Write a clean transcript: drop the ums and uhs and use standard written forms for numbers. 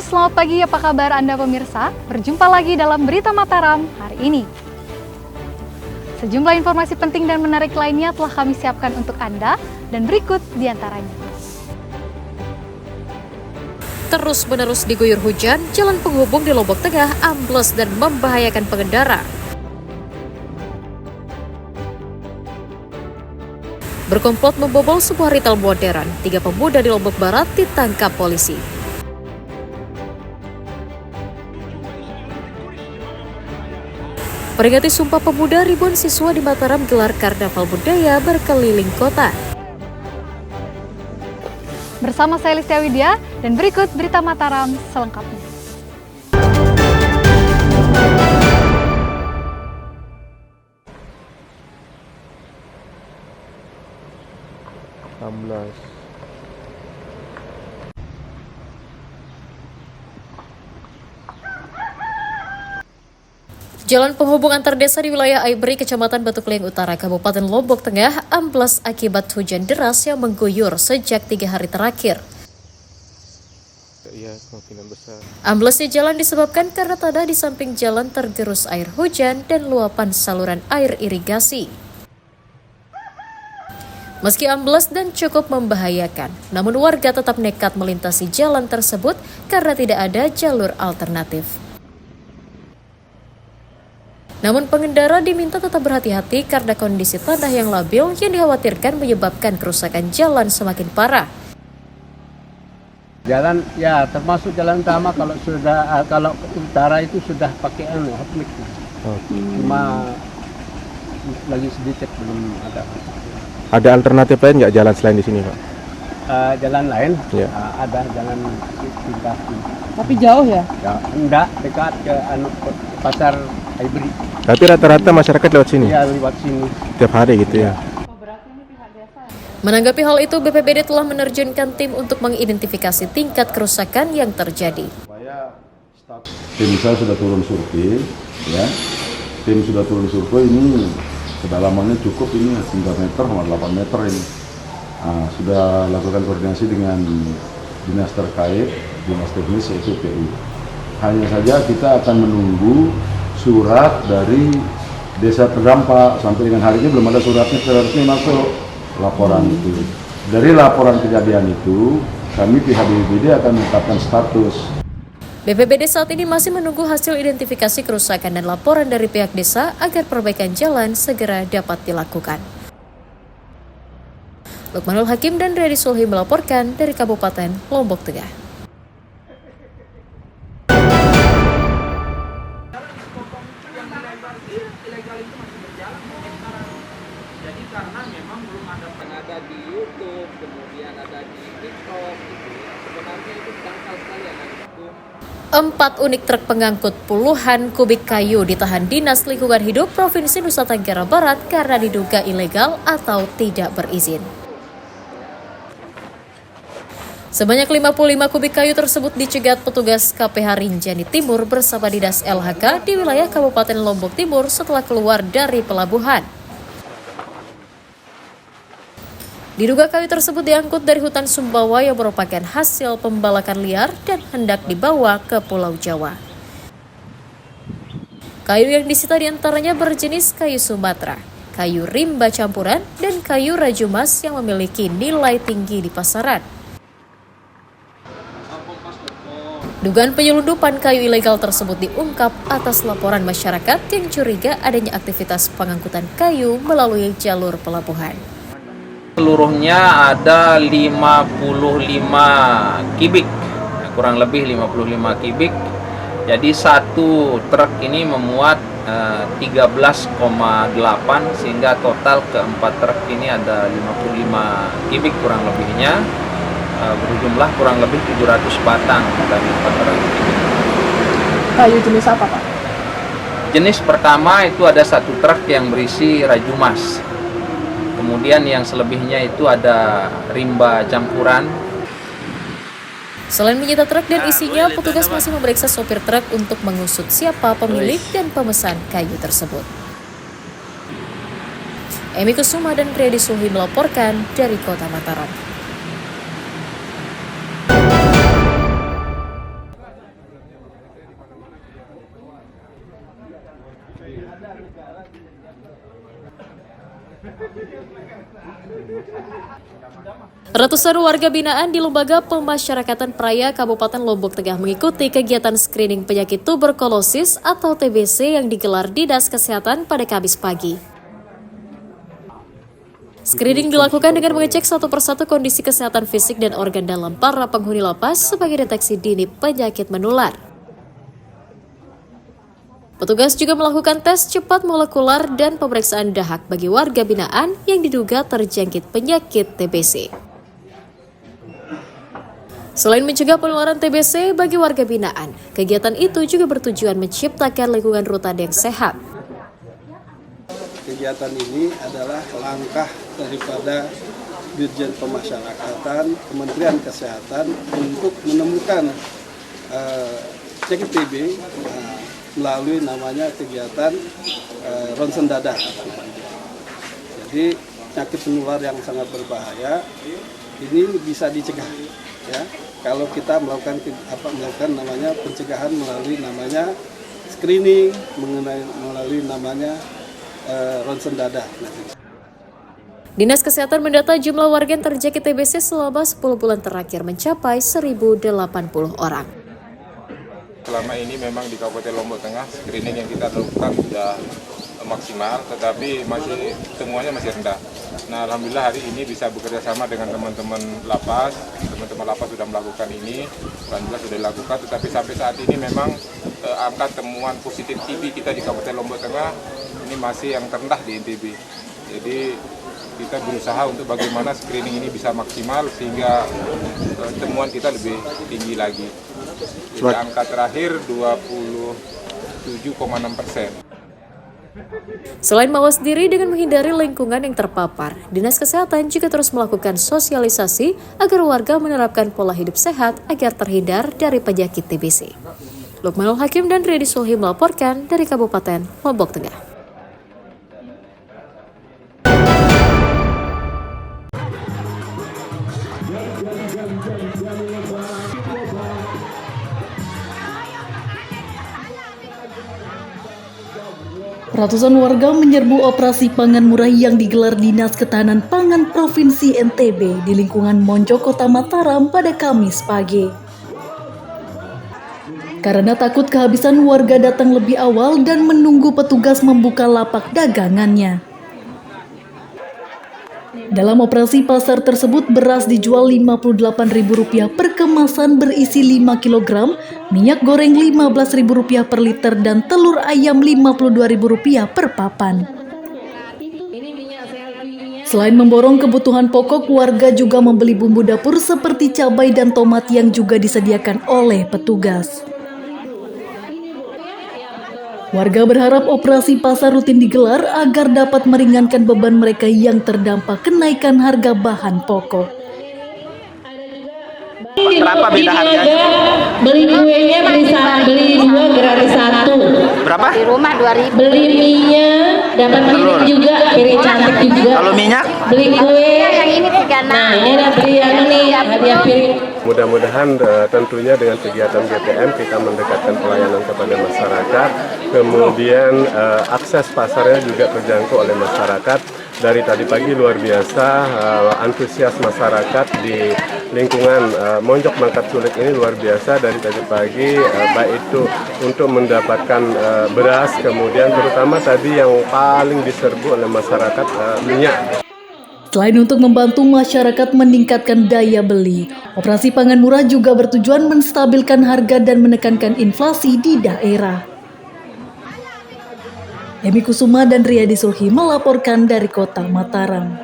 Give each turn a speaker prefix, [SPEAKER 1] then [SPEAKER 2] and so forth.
[SPEAKER 1] selamat pagi, apa kabar Anda pemirsa? Berjumpa lagi dalam Berita Mataram hari ini. Sejumlah informasi penting dan menarik lainnya telah kami siapkan untuk Anda, dan berikut diantaranya.
[SPEAKER 2] Terus-menerus diguyur hujan, jalan penghubung di Lombok Tengah ambles dan membahayakan pengendara. Berkomplot membobol sebuah retail modern, 3 pemuda di Lombok Barat ditangkap polisi. Peringati Sumpah Pemuda, ribuan siswa di Mataram gelar karnaval budaya berkeliling kota.
[SPEAKER 1] Bersama saya Listia Widya, dan berikut Berita Mataram selengkapnya.
[SPEAKER 2] Jalan penghubung antar desa di wilayah Aibri, Kecamatan Batu Keliing Utara, Kabupaten Lombok Tengah, amblas akibat hujan deras yang mengguyur sejak 3 hari terakhir. Amblesnya jalan disebabkan karena tanah di samping jalan tergerus air hujan dan luapan saluran air irigasi. Meski ambles dan cukup membahayakan, namun warga tetap nekat melintasi jalan tersebut karena tidak ada jalur alternatif. Namun pengendara diminta tetap berhati-hati karena kondisi tanah yang labil yang dikhawatirkan menyebabkan kerusakan jalan semakin parah.
[SPEAKER 3] Jalan ya termasuk jalan utama kalau ke utara itu sudah pakai hotmix. Cuma lagi sedikit belum ada.
[SPEAKER 4] Ada alternatif lain nggak jalan selain di sini, Pak?
[SPEAKER 3] Jalan lain
[SPEAKER 4] Ya.
[SPEAKER 3] ada jalan pindah.
[SPEAKER 5] Tapi jauh ya?
[SPEAKER 3] Ya, enggak dekat ke pasar Aibri.
[SPEAKER 4] Tapi rata-rata masyarakat lewat sini?
[SPEAKER 3] Ya lewat sini.
[SPEAKER 4] Tiap hari gitu ya?
[SPEAKER 2] Menanggapi hal itu, BPBD telah menerjunkan tim untuk mengidentifikasi tingkat kerusakan yang terjadi.
[SPEAKER 6] Tim saya sudah turun survei, ya. Tim sudah turun survei ini kedalamannya cukup ini 9 meter sama 8 meter ini. Sudah lakukan koordinasi dengan dinas terkait, dinas teknis yaitu PU. Hanya saja kita akan menunggu surat dari desa terdampak. Sampai dengan hari ini belum ada suratnya resmi masuk laporan itu. Dari laporan kejadian itu, kami pihak BPBD akan menetapkan status.
[SPEAKER 2] BPBD saat ini masih menunggu hasil identifikasi kerusakan dan laporan dari pihak desa agar perbaikan jalan segera dapat dilakukan. Lukmanul Hakim dan Redi Sulhi melaporkan dari Kabupaten Lombok Tengah.
[SPEAKER 7] Jadi karena memang belum ada di YouTube, kemudian ada di TikTok, gitu ya. Sebenarnya itu dangkal sekali ada di hukum.
[SPEAKER 2] 4 unit truk pengangkut puluhan kubik kayu ditahan Dinas Lingkungan Hidup Provinsi Nusa Tenggara Barat karena diduga ilegal atau tidak berizin. Sebanyak 55 kubik kayu tersebut dicegat petugas KPH Rinjani Timur bersama Dinas LHK di wilayah Kabupaten Lombok Timur setelah keluar dari pelabuhan. Diduga kayu tersebut diangkut dari hutan Sumbawa yang merupakan hasil pembalakan liar dan hendak dibawa ke Pulau Jawa. Kayu yang disita diantaranya berjenis kayu Sumatera, kayu rimba campuran, dan kayu rajumas yang memiliki nilai tinggi di pasaran. Dugaan penyelundupan kayu ilegal tersebut diungkap atas laporan masyarakat yang curiga adanya aktivitas pengangkutan kayu melalui jalur pelabuhan.
[SPEAKER 7] Seluruhnya ada 55 kubik, kurang lebih 55 kubik. Jadi satu truk ini memuat 13,8 sehingga total keempat truk ini ada 55 kubik kurang lebihnya. Berjumlah kurang lebih 700 batang dari 400 kubik.
[SPEAKER 5] Kayu jenis apa, Pak?
[SPEAKER 7] Jenis pertama itu ada satu truk yang berisi rajumas. Kemudian yang selebihnya itu ada rimba campuran.
[SPEAKER 2] Selain menyita truk dan isinya, petugas masih memeriksa sopir truk untuk mengusut siapa pemilik dan pemesan kayu tersebut. Emi Kusuma dan Redi Sulhi melaporkan dari Kota Mataram. Ratusan warga binaan di Lembaga Pemasyarakatan Praia Kabupaten Lombok Tengah mengikuti kegiatan screening penyakit tuberkulosis atau TBC yang digelar Dinas Kesehatan pada Kamis pagi. Screening dilakukan dengan mengecek satu persatu kondisi kesehatan fisik dan organ dalam para penghuni lapas sebagai deteksi dini penyakit menular. Petugas juga melakukan tes cepat molekuler dan pemeriksaan dahak bagi warga binaan yang diduga terjangkit penyakit TBC. Selain mencegah penularan TBC bagi warga binaan, kegiatan itu juga bertujuan menciptakan lingkungan rutan yang sehat.
[SPEAKER 8] Kegiatan ini adalah langkah daripada Dirjen Pemasyarakatan, Kementerian Kesehatan untuk menemukan penyakit TB melalui namanya kegiatan ronsen dada. Jadi penyakit menular yang sangat berbahaya ini bisa dicegah, ya. Kalau kita melakukan namanya pencegahan melalui namanya screening, melalui namanya ronsen dada.
[SPEAKER 2] Dinas Kesehatan mendata jumlah warga yang terjangkit TBC selama 10 bulan terakhir mencapai 1.080 orang.
[SPEAKER 9] Selama ini memang di Kabupaten Lombok Tengah screening yang kita lakukan sudah maksimal, tetapi temuannya masih rendah. Nah, alhamdulillah hari ini bisa bekerja sama dengan teman-teman lapas. Teman-teman lapas sudah melakukan ini, alhamdulillah sudah dilakukan. Tetapi sampai saat ini memang angka temuan positif TB kita di Kabupaten Lombok Tengah ini masih yang terendah di NTB. Jadi kita berusaha untuk bagaimana screening ini bisa maksimal sehingga temuan kita lebih tinggi lagi. Jadi angka terakhir 27,6%.
[SPEAKER 2] Selain mawas diri dengan menghindari lingkungan yang terpapar, Dinas Kesehatan juga terus melakukan sosialisasi agar warga menerapkan pola hidup sehat agar terhindar dari penyakit TBC. Lukmanul Hakim dan Riyadi Sulhi melaporkan dari Kabupaten Lombok Tengah.
[SPEAKER 10] Ratusan warga menyerbu operasi pangan murah yang digelar Dinas Ketahanan Pangan Provinsi NTB di lingkungan Monjok, Kota Mataram pada Kamis pagi. Karena takut kehabisan, warga datang lebih awal dan menunggu petugas membuka lapak dagangannya. Dalam operasi pasar tersebut, beras dijual Rp58.000 per kemasan berisi 5 kg, minyak goreng Rp15.000 per liter, dan telur ayam Rp52.000 per papan. Selain memborong kebutuhan pokok, warga juga membeli bumbu dapur seperti cabai dan tomat yang juga disediakan oleh petugas. Warga berharap operasi pasar rutin digelar agar dapat meringankan beban mereka yang terdampak kenaikan harga bahan pokok.
[SPEAKER 11] Berapa beda harganya? Beli kuenya beli 2 gratis 1. Berapa? Di rumah 2.000. Beli minyak dapat piring juga, piring cantik juga. Kalau minyak? Beli kue yang ini 36. Nah, ini beli hadiah piring.
[SPEAKER 4] Mudah-mudahan tentunya dengan kegiatan GPM kita mendekatkan pelayanan kepada masyarakat, kemudian akses pasarnya juga terjangkau oleh masyarakat. Dari tadi pagi luar biasa antusias masyarakat di lingkungan Monjok Mangkat Sulik ini luar biasa dari tadi pagi, baik itu untuk mendapatkan beras, kemudian terutama tadi yang paling diserbu oleh masyarakat minyak.
[SPEAKER 10] Selain untuk membantu masyarakat meningkatkan daya beli, operasi pangan murah juga bertujuan menstabilkan harga dan menekankan inflasi di daerah. Emi Kusuma dan Riyadi Sulhi melaporkan dari Kota Mataram.